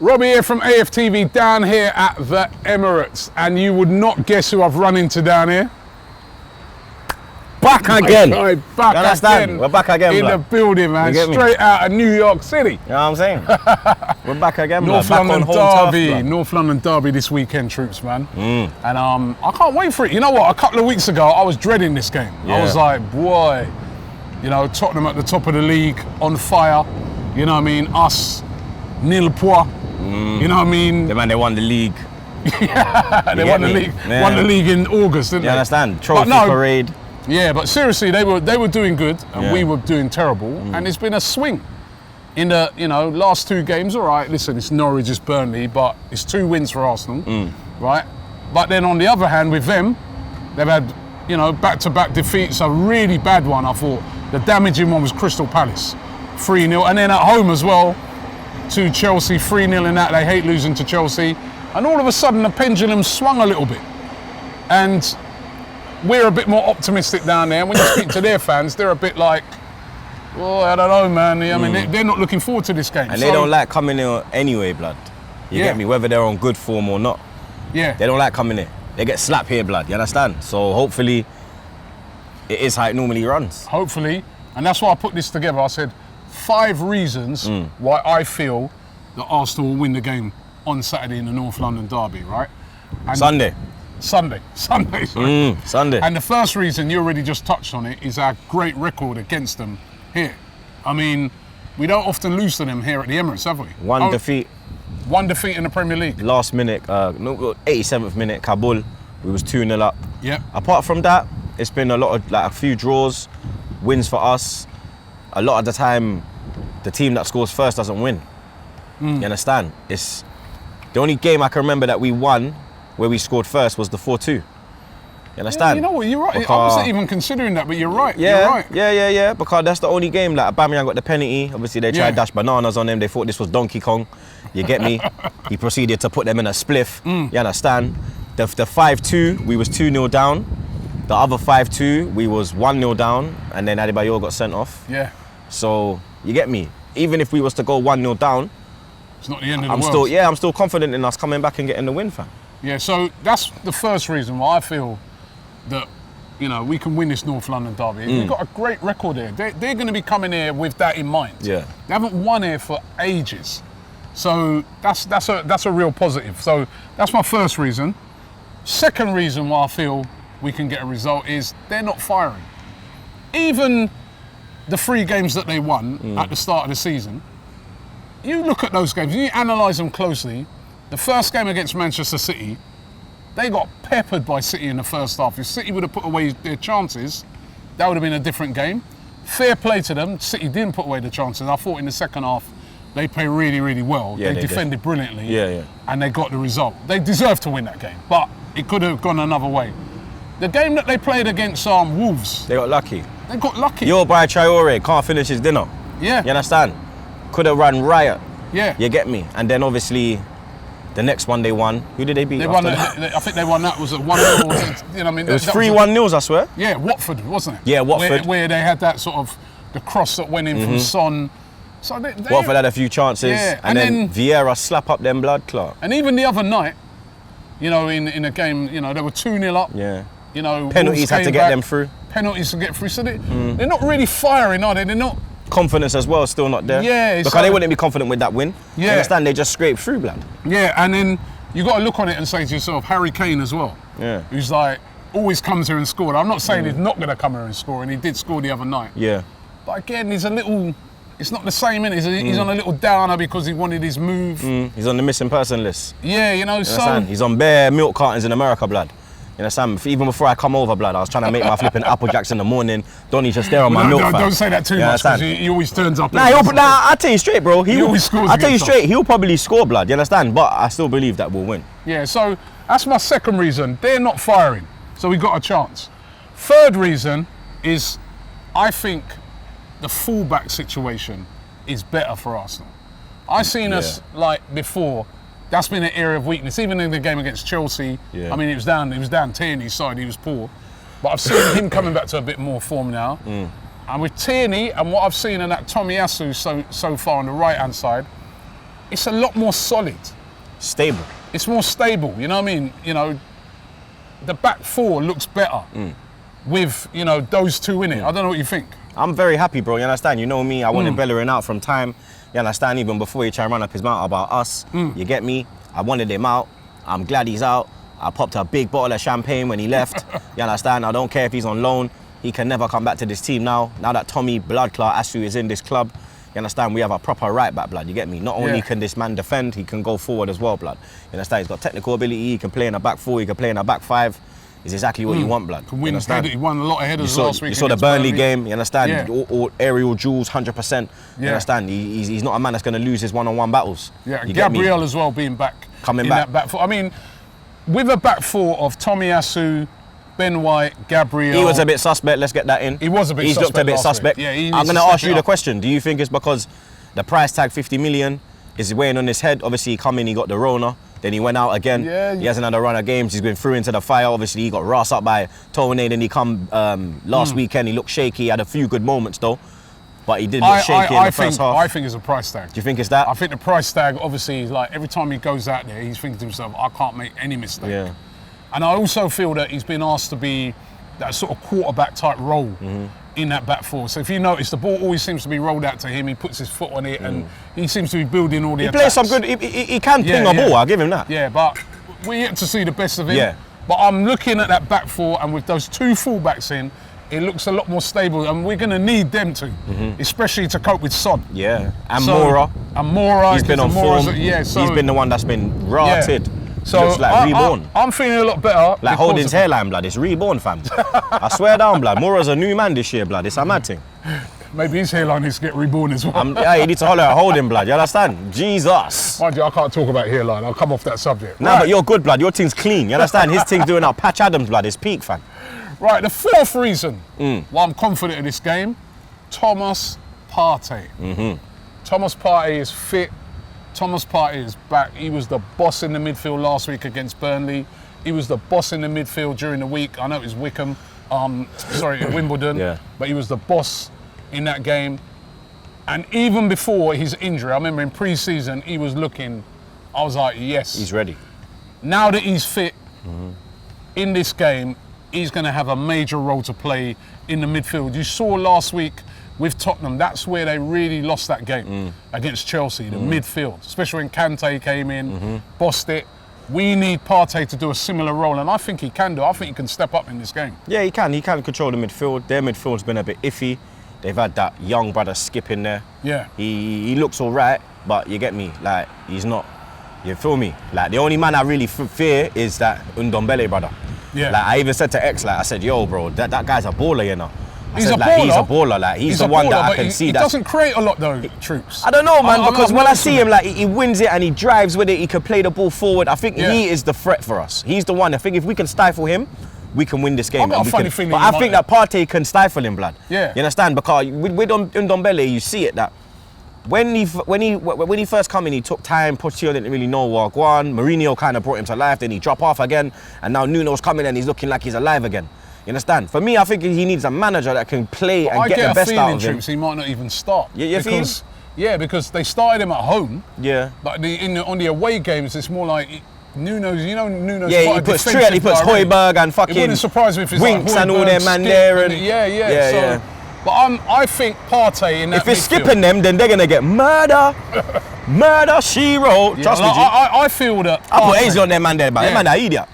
Robbie here from AFTV down here at the Emirates, and you would not guess who I've run into down here. Back again. Back again. We're back again, in the building, man. Straight out of New York City. You know what I'm saying? We're back again, North back London on derby. turf, North London derby this weekend, Troopz, man. And I can't wait for it. You know what? A couple of weeks ago, I was dreading this game. Yeah. I was like, boy, you know, Tottenham at the top of the league, on fire. You know what I mean? Us, nil point. You know what I mean? The man, they won the league. Yeah, they won the league. Yeah. Won the league in August, didn't they? You understand? Trophy parade. Yeah, but seriously, they were doing good, and we were doing terrible. And it's been a swing in the last two games. All right, listen, it's Norwich, it's Burnley, but it's 2 wins for Arsenal, right? But then on the other hand, with them, they've had back-to-back defeats. A really bad one, I thought. The damaging one was Crystal Palace, 3-0, and then at home as well to Chelsea, 3-0 in that. They hate losing to Chelsea, and all of a sudden the pendulum swung a little bit, and we're a bit more optimistic down there. And when you speak to their fans, they're a bit like, well, I don't know, man. I mean, they're not looking forward to this game. And they don't like coming in anyway, blood. You get me? Whether they're on good form or not. Yeah. They don't like coming in. They get slapped here, blood. You understand? So hopefully, it is how it normally runs. Hopefully. And that's why I put this together. I said 5 reasons why I feel that Arsenal will win the game on Saturday in the North London derby, right? And Sunday, sorry. Sunday. And the first reason, you already just touched on it, is our great record against them here. I mean, we don't often lose to them here at the Emirates, have we? One defeat. One defeat in the Premier League. Last minute, 87th minute, Kabul. We was 2-0 up. Yeah. Apart from that, it's been a few draws, wins for us. A lot of the time, the team that scores first doesn't win. You understand? It's the only game I can remember that we won where we scored first was the 4-2. You understand? Yeah, you know what, you're right. I wasn't even considering that, but you're right. Yeah, you're right. Yeah. Because that's the only game that Aubameyang got the penalty. Obviously, they tried dash bananas on him. They thought this was Donkey Kong. You get me? He proceeded to put them in a spliff. You understand? The 5-2, we was 2-0 down. The other 5-2, we was 1-0 down, and then Adebayor got sent off. Yeah. So, you get me? Even if we was to go 1-0 down, it's not the end of the world. I'm still confident in us coming back and getting the win, fam. Yeah, so that's the first reason why I feel that, we can win this North London derby. We've got a great record here. They're going to be coming here with that in mind. Yeah. They haven't won here for ages. So that's a real positive. So that's my first reason. Second reason why I feel we can get a result is they're not firing. Even the 3 games that they won at the start of the season, you look at those games, you analyse them closely. The first game against Manchester City, they got peppered by City in the first half. If City would have put away their chances, that would have been a different game. Fair play to them, City didn't put away the chances. I thought in the second half, they played really, really well. Yeah, they defended brilliantly. Yeah. And they got the result. They deserved to win that game, but it could have gone another way. The game that they played against Wolves, they got lucky. They got lucky. Your boy Traore can't finish his dinner. Yeah. You understand? Could have run riot. Yeah. You get me? And then obviously, the next one they won. Who did they beat? I think they won that. Was at 1-0. You know, I mean, it was 3-1-0s, I swear. Yeah, Watford, wasn't it? Yeah, Watford. Where they had that sort of the cross that went in from Son. So Watford had a few chances, and then Vieira slap up them blood clot. And even the other night, in a game, they were 2-0 up. Yeah. Penalties had to get them through. Penalties to get through. So they're not really firing, are they? They're not. Confidence as well, still not there. Yeah. Because they wouldn't be confident with that win. Yeah. You understand? They just scraped through, blood. Yeah, and then you got to look on it and say to yourself, Harry Kane as well. Yeah. Who's like always comes here and scored. I'm not saying he's not going to come here and score, and he did score the other night. Yeah. But again, he's a little. It's not the same, innit? He's on a little downer because he wanted his move. He's on the missing person list. Yeah, so... He's on bare milk cartons in America, blood. You understand? Even before I come over, blood, I was trying to make my flipping Apple Jacks in the morning. Donnie's just there on my milk, fam. Don't say that too much, because he always turns up. I tell you straight, bro. He always scores. I tell you straight, he'll probably score, blood. You understand? But I still believe that we'll win. Yeah, so that's my second reason. They're not firing, so we got a chance. Third reason is I think the fullback situation is better for Arsenal. I've seen us like before. That's been an area of weakness. Even in the game against Chelsea, I mean, it was down Tierney's side. He was poor, but I've seen him coming back to a bit more form now. And with Tierney and what I've seen in that Tomiyasu so far on the right hand side, it's a lot more solid. Stable. It's more stable, you know what I mean? You know, the back four looks better with, you know, those two in it. I don't know what you think. I'm very happy, bro. You understand? You know me. I wanted Bellerin out from time. You understand? Even before he tried to run up his mouth about us. You get me? I wanted him out. I'm glad he's out. I popped a big bottle of champagne when he left. You understand? I don't care if he's on loan. He can never come back to this team now. Now that Tommy Bloodclot Asu is in this club, you understand? We have a proper right back, blood. You get me? Not only can this man defend, he can go forward as well, blood. You understand? He's got technical ability. He can play in a back four. He can play in a back five. It's exactly what you want, blood. Can win. He won a lot of headers last week. You saw the Burnley game. You understand? Yeah. All aerial duels, 100%. You understand? He's not a man that's going to lose his one-on-one battles. Yeah, Gabriel as well being back. Coming back. That back four. I mean, with a back four of Tommy Asu, Ben White, Gabriel. He was a bit suspect. Let's get that in. He was a bit suspect. He's looked a bit suspect. Yeah, I'm going to ask you the question. Do you think it's because the price tag 50 million is weighing on his head? Obviously, he come in, he got the Rona. Then he went out again. Yeah, he hasn't had a run of games. He's been through into the fire. Obviously, he got rassed up by Tone. Then he come last weekend. He looked shaky. He had a few good moments though, but he did look shaky in the first half. I think it's a price tag. Do you think it's that? I think the price tag, obviously, is like every time he goes out there, he's thinking to himself, I can't make any mistake. Yeah. And I also feel that he's been asked to be that sort of quarterback type role in that back four. So if you notice, the ball always seems to be rolled out to him. He puts his foot on it, and he seems to be building all the attacks. He plays some good. He can ping a ball. I'll give him that. Yeah, but we're yet to see the best of him. Yeah. But I'm looking at that back four, and with those two fullbacks in, it looks a lot more stable, and we're going to need them to, especially to cope with Son. Yeah, and Mora. And Mora. He's been on form. He's been the one that's been rotted. Yeah. So looks like reborn. I'm feeling a lot better. Like Holding's hairline, blood. It's reborn, fam. I swear down, blood. Mora's a new man this year, blood. It's a mad thing. Maybe his hairline needs to get reborn as well. Yeah, you need to holler at Holding, blood. You understand? Jesus. Mind you, I can't talk about hairline. I'll come off that subject. Nah, but you're good, blood. Your thing's clean. You understand? His thing's doing out Patch Adams, blood. It's peak, fam. Right, the fourth reason why I'm confident in this game, Thomas Partey. Thomas Partey is fit. Thomas Partey is back. He was the boss in the midfield last week against Burnley. He was the boss in the midfield during the week. I know it was Wimbledon, but he was the boss in that game. And even before his injury, I remember in pre-season, he was looking, I was like, yes. He's ready. Now that he's fit in this game, he's going to have a major role to play in the midfield. You saw last week with Tottenham, that's where they really lost that game against Chelsea, the midfield, especially when Kante came in, bossed it. We need Partey to do a similar role, and I think he can do. I think he can step up in this game. Yeah, he can. He can control the midfield. Their midfield's been a bit iffy. They've had that young brother Skip in there. Yeah. He looks all right, but you get me? Like, he's not, you feel me? Like, the only man I really fear is that Ndombele brother. Yeah. Like, I even said to X, like, I said, yo, bro, that guy's a baller, you know. He's a baller. Like, he's the one that I can see. He doesn't create a lot though, Troopz. I don't know, man, because when I see him, like, he wins it and he drives with it. He can play the ball forward. I think he is the threat for us. He's the one. I think if we can stifle him, we can win this game. I've got a funny feeling. But I think that Partey can stifle him, blood. Yeah. You understand? Because with Ndombele, you see it that when he first come in, he took time. Pochettino didn't really know what going on. Mourinho kind of brought him to life. Then he dropped off again, and now Nuno's coming and he's looking like he's alive again. You understand? For me, I think he needs a manager that can play and get the best out of him. He might not even start. Yeah, because they started him at home. Yeah. But on the away games, it's more like Nuno's. You know, Nuno's. Yeah, he puts Højbjerg and fucking. It wouldn't surprise me if it's Winks like and all their man there. And yeah. But I think Partey in that. If it's skipping them, then they're gonna get murder. Murder, she wrote. Yeah, trust me. I feel that. I put Azy on their man there, but their man are idiot.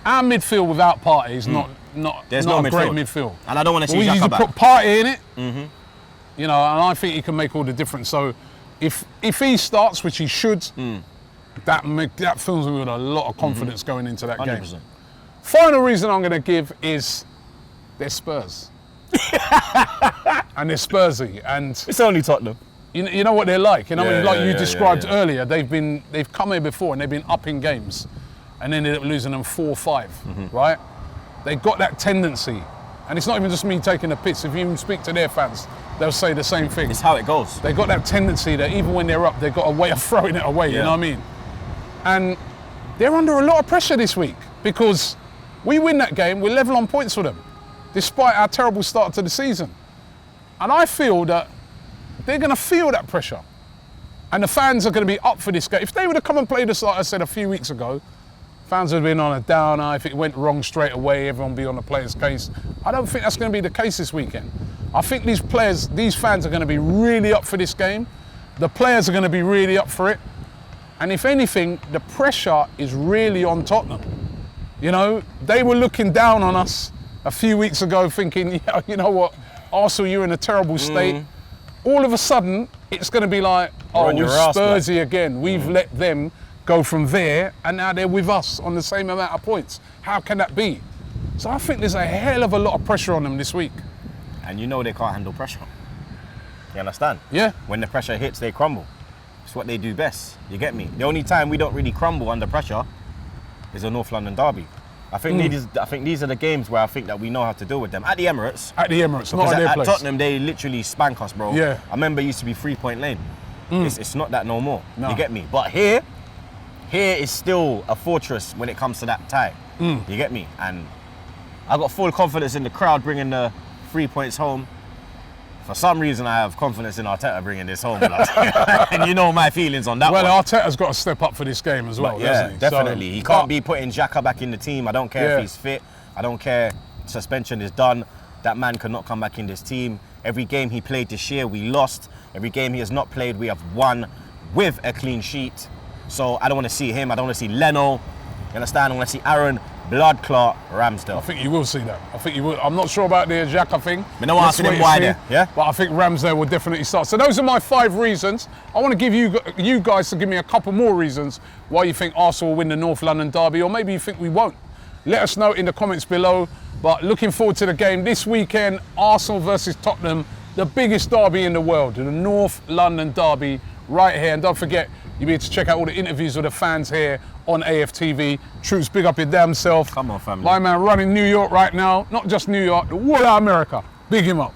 Our midfield without Partey is not a great midfield. And I don't want to see Xhaka back. We need to put Partey in it. You know, and I think he can make all the difference. So if he starts, which he should, that fills me with a lot of confidence going into that 100%. game. Final reason I'm going to give is they're Spurs. And they're Spursy. And it's only Tottenham. You know what they're like. You know, you described earlier. They've come here before and they've been up in games, and then ended up losing them 4-5. Right? They got that tendency, and it's not even just me taking a piss. If you even speak to their fans, they'll say the same thing. It's how it goes. They got that tendency that even when they're up, they've got a way of throwing it away. You know what I mean? And they're under a lot of pressure this week because we win that game, we're level on points with them, despite our terrible start to the season. And I feel that they're going to feel that pressure. And the fans are going to be up for this game. If they would have come and played us, like I said a few weeks ago, fans would have been on a downer. If it went wrong straight away, everyone would be on the player's case. I don't think that's going to be the case this weekend. I think these fans are going to be really up for this game. The players are going to be really up for it. And if anything, the pressure is really on Tottenham. You know, they were looking down on us a few weeks ago thinking, yeah, you know what, Arsenal, you're in a terrible state. All of a sudden, it's going to be like, oh, we're Spursy again. We've let them go from there, and now they're with us on the same amount of points. How can that be? So I think there's a hell of a lot of pressure on them this week. And you know they can't handle pressure. You understand? Yeah. When the pressure hits, they crumble. It's what they do best. You get me? The only time we don't really crumble under pressure is a North London derby. I think these are the games where I think that we know how to deal with them. At the Emirates. At the Emirates, not at their place. At Tottenham, they literally spank us, bro. Yeah. I remember it used to be 3-point lane. It's not that no more. No. You get me? But here is still a fortress when it comes to that tie. You get me? And I got full confidence in the crowd bringing the 3 points home. For some reason, I have confidence in Arteta bringing this home. And you know my feelings on that one. Well, Arteta's got to step up for this game as well, doesn't he? Definitely. So, he can't be putting Xhaka back in the team. I don't care if he's fit. I don't care. Suspension is done. That man cannot come back in this team. Every game he played this year, we lost. Every game he has not played, we have won with a clean sheet. So I don't want to see him. I don't want to see Leno. You understand? I want to see Aaron Blood Clot Ramsdale. I think you will see that. I think you will. I'm not sure about the Xhaka thing. But no asking him why there, yeah? But I think Ramsdale will definitely start. So those are my 5 reasons. I want to give you guys to give me a couple more reasons why you think Arsenal will win the North London derby, or maybe you think we won't. Let us know in the comments below. But looking forward to the game this weekend, Arsenal versus Tottenham, the biggest derby in the world, the North London derby right here. And don't forget, you'll be able to check out all the interviews with the fans here on AFTV. Troopz, big up your damn self. Come on, family. My man running New York right now. Not just New York, the whole of America. Big him up.